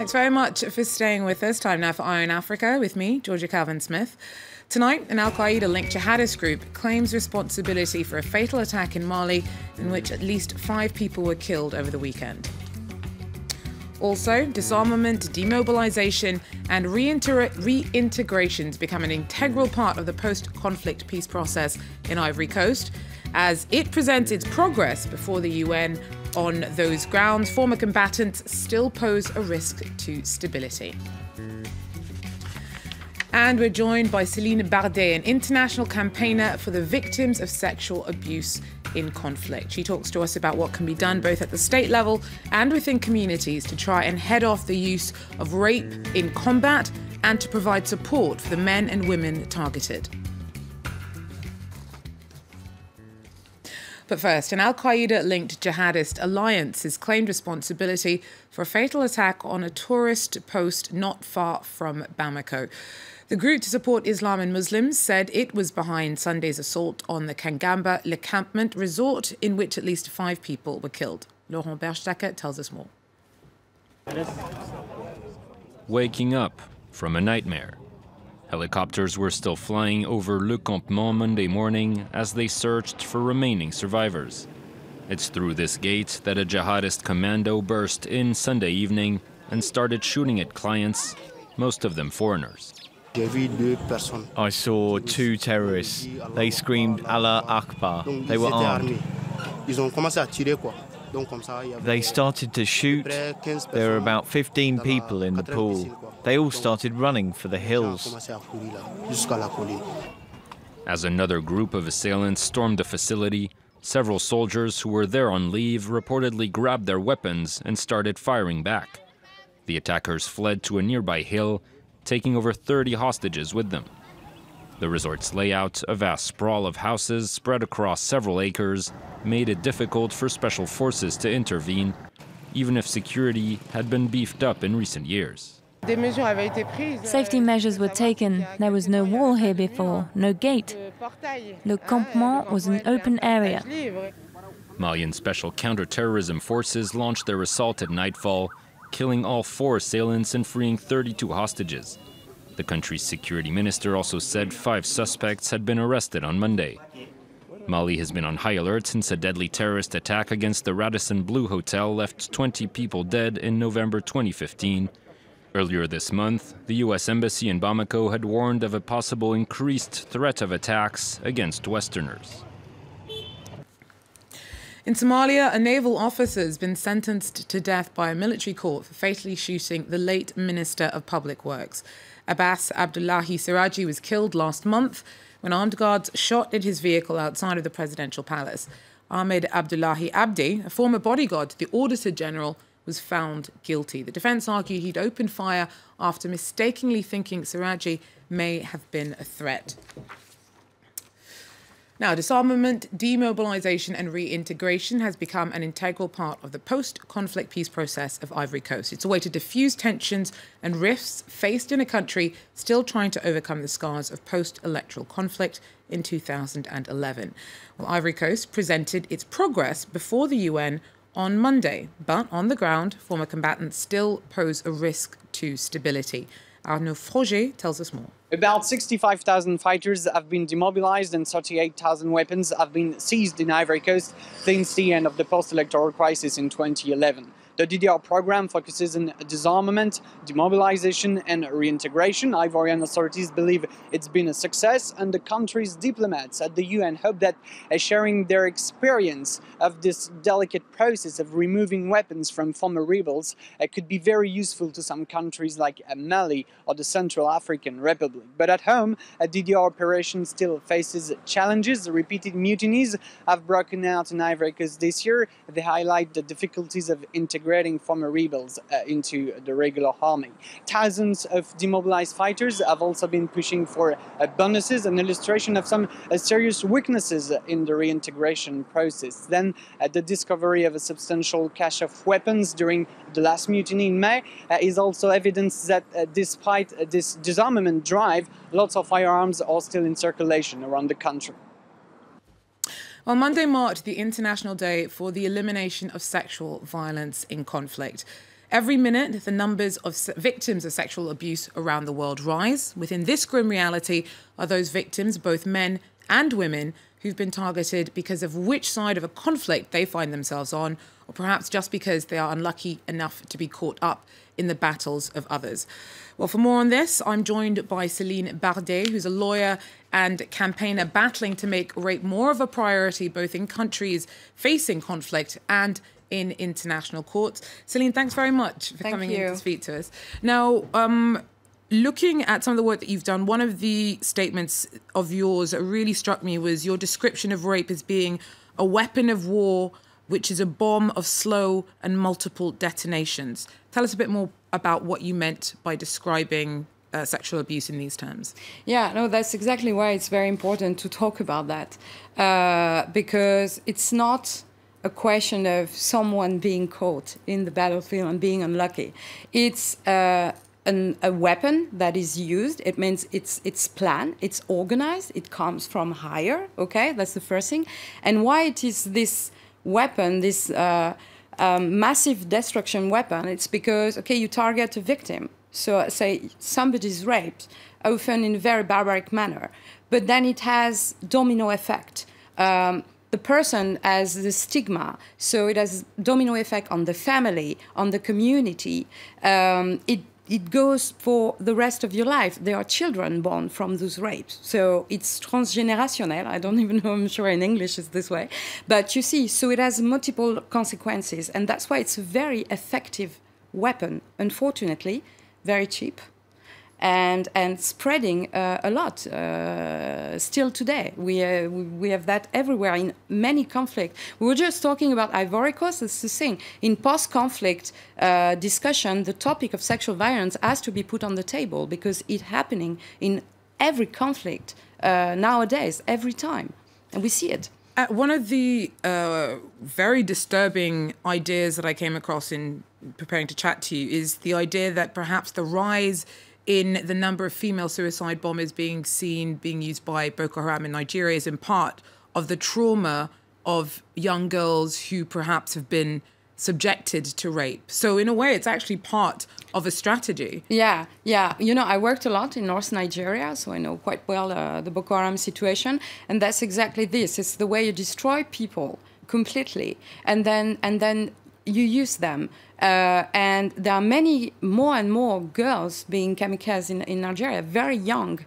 Thanks very much for staying with us. Time now for Eye on Africa with me, Georgia Calvin-Smith. Tonight, an Al-Qaeda-linked jihadist group claims responsibility for a fatal attack in Mali in which at least 5 people were killed over the weekend. Also, disarmament, demobilization and reintegrations become an integral part of the post-conflict peace process in Ivory Coast. As it presents its progress before the UN on those grounds, former combatants still pose a risk to stability. And we're joined by Céline Bardet, an international campaigner for the victims of sexual abuse in conflict. She talks to us about what can be done both at the state level and within communities to try and head off the use of rape in combat and to provide support for the men and women targeted. But first, an Al-Qaeda-linked jihadist alliance has claimed responsibility for a fatal attack on a tourist post not far from Bamako. The group to support Islam and Muslims said it was behind Sunday's assault on the Kangamba encampment resort in which at least 5 people were killed. Laurent Bergstacker tells us more. Waking up from a nightmare. Helicopters were still flying over Le Campement Monday morning as they searched for remaining survivors. It's through this gate that a jihadist commando burst in Sunday evening and started shooting at clients, most of them foreigners. I saw 2 terrorists. They screamed Allah Akbar. They were armed. They started to shoot. There were about 15 people in the pool. They all started running for the hills. As another group of assailants stormed the facility, several soldiers who were there on leave reportedly grabbed their weapons and started firing back. The attackers fled to a nearby hill, taking over 30 hostages with them. The resort's layout, a vast sprawl of houses spread across several acres, made it difficult for special forces to intervene, even if security had been beefed up in recent years. Safety measures were taken. There was no wall here before, no gate. Le campement was an open area. Malian special counter-terrorism forces launched their assault at nightfall, killing all 4 assailants and freeing 32 hostages. The country's security minister also said 5 suspects had been arrested on Monday. Mali has been on high alert since a deadly terrorist attack against the Radisson Blu Hotel left 20 people dead in November 2015. Earlier this month, the U.S. Embassy in Bamako had warned of a possible increased threat of attacks against Westerners. In Somalia, a naval officer has been sentenced to death by a military court for fatally shooting the late Minister of Public Works. Abbas Abdullahi Siraji was killed last month when armed guards shot at his vehicle outside of the presidential palace. Ahmed Abdullahi Abdi, a former bodyguard to the Auditor General, was found guilty. The defence argued he'd opened fire after mistakenly thinking Siraji may have been a threat. Now, disarmament, demobilization and reintegration has become an integral part of the post-conflict peace process of Ivory Coast. It's a way to diffuse tensions and rifts faced in a country still trying to overcome the scars of post-electoral conflict in 2011. Well, Ivory Coast presented its progress before the UN on Monday, but on the ground, former combatants still pose a risk to stability. Arnaud Froger tells us more. About 65,000 fighters have been demobilized and 38,000 weapons have been seized in Ivory Coast since the end of the post-electoral crisis in 2011. The DDR program focuses on disarmament, demobilization and reintegration. Ivorian authorities believe it's been a success, and the country's diplomats at the UN hope that sharing their experience of this delicate process of removing weapons from former rebels could be very useful to some countries like Mali or the Central African Republic. But at home, a DDR operation still faces challenges. Repeated mutinies have broken out in Ivory Coast this year. They highlight the difficulties of integrating former rebels into the regular army. Thousands of demobilized fighters have also been pushing for bonuses, an illustration of some serious weaknesses in the reintegration process. Then the discovery of a substantial cache of weapons during the last mutiny in May is also evidence that despite this disarmament drive, lots of firearms are still in circulation around the country. Well, Monday marked the International Day for the Elimination of Sexual Violence in Conflict. Every minute, the numbers of victims of sexual abuse around the world rise. Within this grim reality are those victims, both men and women, who've been targeted because of which side of a conflict they find themselves on, or perhaps just because they are unlucky enough to be caught up in the battles of others. Well, for more on this, I'm joined by Céline Bardet, who's a lawyer and campaigner battling to make rape more of a priority, both in countries facing conflict and in international courts. Céline, thanks very much for coming in to speak to us. Now, looking at some of the work that you've done, one of the statements of yours that really struck me was your description of rape as being a weapon of war, which is a bomb of slow and multiple detonations. Tell us a bit more about what you meant by describing sexual abuse in these terms. Yeah, no, that's exactly why it's very important to talk about that, because it's not a question of someone being caught in the battlefield and being unlucky. It's a weapon that is used. It means it's planned, it's organized, it comes from higher, okay? That's the first thing. And why it is this weapon, this massive destruction weapon, it's because, okay, you target a victim. So say somebody's raped, often in a very barbaric manner, but then it has domino effect. The person has the stigma, so it has domino effect on the family, on the community. It goes for the rest of your life. There are children born from those rapes. So it's transgenerational. I don't even know, I'm sure in English it's this way. But you see, so it has multiple consequences. And that's why it's a very effective weapon, unfortunately, very cheap. And spreading a lot still today. We have that everywhere in many conflicts. We were just talking about Ivory Coast. It's the thing. In post-conflict discussion, the topic of sexual violence has to be put on the table because it's happening in every conflict nowadays, every time. And we see it. One of the very disturbing ideas that I came across in preparing to chat to you is the idea that perhaps the rise in the number of female suicide bombers being used by Boko Haram in Nigeria is in part of the trauma of young girls who perhaps have been subjected to rape. So in a way, it's actually part of a strategy. Yeah. You know, I worked a lot in North Nigeria, so I know quite well the Boko Haram situation. And that's exactly this. It's the way you destroy people completely. And then you use them. And there are many more and more girls being kamikaze in Nigeria, very young.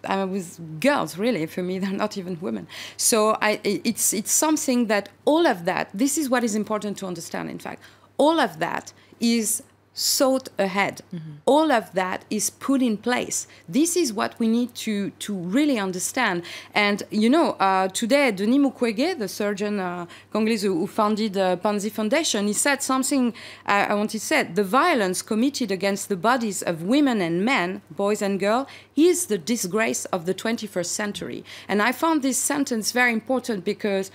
With girls, really, for me, they're not even women. So it's something that all of that, this is what is important to understand, in fact. All of that is thought ahead. Mm-hmm. All of that is put in place. This is what we need to really understand. And, you know, today, Denis Mukwege, the surgeon Congolese who founded the Panzi Foundation, he said something I wanted to say. The violence committed against the bodies of women and men, boys and girls, is the disgrace of the 21st century. And I found this sentence very important because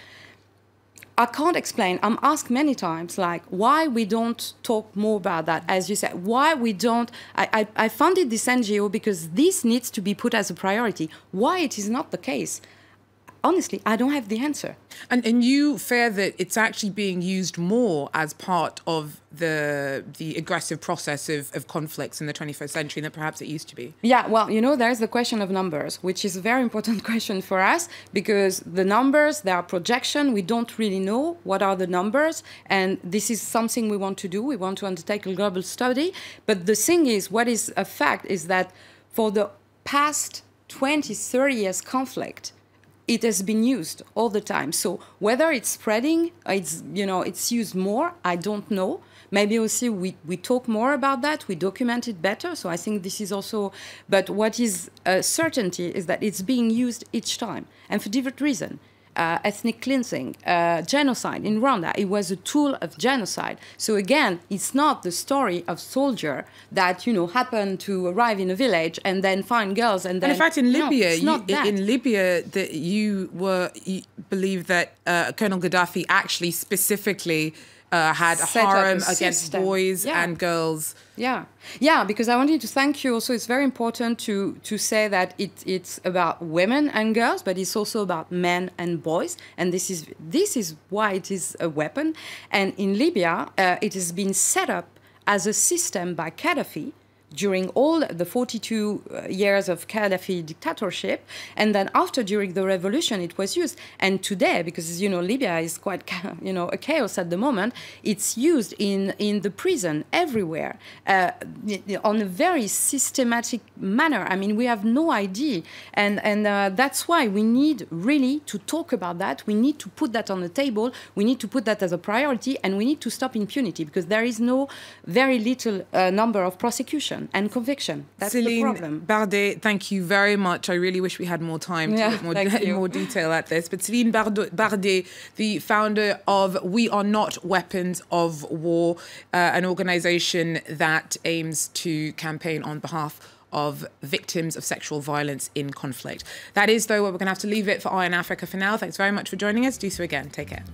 I can't explain. I'm asked many times, like, why we don't talk more about that, as you said. Why we don't... I founded this NGO because this needs to be put as a priority. Why it is not the case? Honestly, I don't have the answer. And you fear that it's actually being used more as part of the aggressive process of conflicts in the 21st century than perhaps it used to be? Yeah, well, you know, there's the question of numbers, which is a very important question for us because the numbers, there are projections. We don't really know what are the numbers. And this is something we want to do. We want to undertake a global study. But the thing is, what is a fact is that for the past 20, 30 years conflict, it has been used all the time. So whether it's spreading, it's used more, I don't know. Maybe also we talk more about that, we document it better. So I think this is also, but what is a certainty is that it's being used each time and for different reasons. Ethnic cleansing, genocide in Rwanda. It was a tool of genocide. So again, it's not the story of soldier that, you know, happened to arrive in a village and then find girls and then... And in fact, in Libya, you you believe that Colonel Gaddafi actually specifically had a set up harem a against system. boys and girls. Yeah, because I wanted to thank you also. It's very important to say that it's about women and girls, but it's also about men and boys. And this is why it is a weapon. And in Libya, it has been set up as a system by Gaddafi during all the 42 years of Gaddafi dictatorship, and then after, during the revolution, it was used. And today, because Libya is quite a chaos at the moment, it's used in the prison everywhere on a very systematic manner. I mean, we have no idea, and that's why we need really to talk about that. We need to put that on the table. We need to put that as a priority, and we need to stop impunity, because there is very little number of prosecution and conviction. That's the problem. Céline Bardet, thank you very much. I really wish we had more time to look more detail at this. But Céline Bardet, the founder of We Are Not Weapons of War, an organisation that aims to campaign on behalf of victims of sexual violence in conflict. That is, though, where we're going to have to leave it for Eye on Africa for now. Thanks very much for joining us. Do so again. Take care.